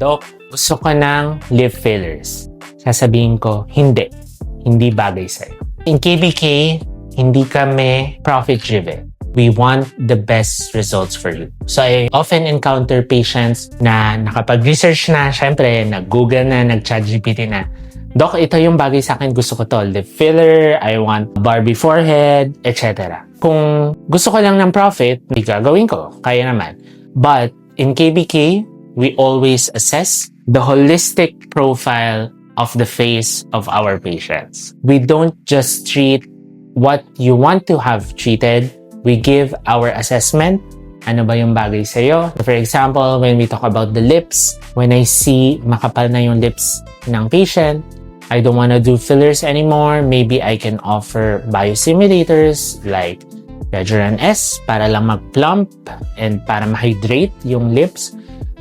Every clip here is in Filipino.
Doc, gusto ko ng lip fillers. Sasabihin ko, hindi bagay sa'yo. In KBK, hindi kami profit-driven. We want the best results for you. So I often encounter patients na nakapag-research na, syempre, nag-Google na, nag-ChatGPT na. Doc, ito yung bagay sa akin, gusto ko to. Lip filler, I want Barbie forehead, etc. Kung gusto ko lang ng profit, hindi gagawin ko. Kaya naman. But in KBK, we always assess the holistic profile of the face of our patients. We don't just treat what you want to have treated. We give our assessment. Ano ba yung bagay sa'yo? For example, when we talk about the lips, when I see makapal na yung lips ng patient, I don't want to do fillers anymore. Maybe I can offer biosimulators like Regeneron S para lang mag-plump and para ma-hydrate yung lips.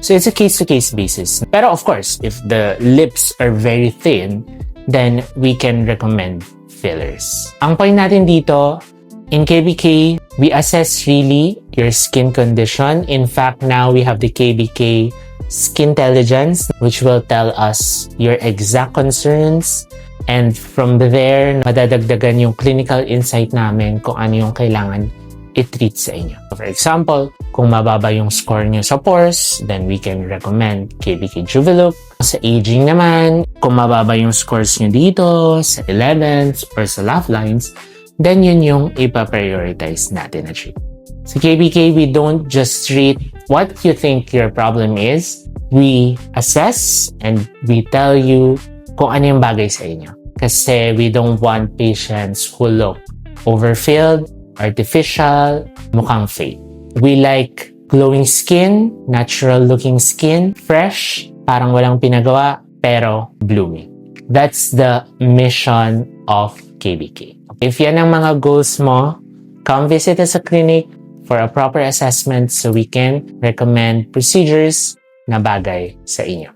So it's a case-to-case basis. Pero of course, if the lips are very thin, then we can recommend fillers. Ang point natin dito, in KBK, we assess really your skin condition. In fact, now we have the KBK Skintelligence, which will tell us your exact concerns. And from there, madadagdagan yung clinical insight namin kung ano yung kailangan i-treat sa inyo. For example, kung mababa yung score nyo sa pores, then we can recommend KBK Juvelook. Sa aging naman, kung mababa yung scores nyo dito, sa 11s or sa laugh lines, then yun yung ipa-prioritize natin na treat. Sa KBK, we don't just treat what you think your problem is. We assess and we tell you kung ano yung bagay sa inyo. Kasi we don't want patients who look overfilled, artificial, mukhang fake. We like glowing skin, natural looking skin, fresh, parang walang pinagawa, pero blooming. That's the mission of KBK. If yan ang mga goals mo, come visit us sa clinic for a proper assessment so we can recommend procedures na bagay sa inyo.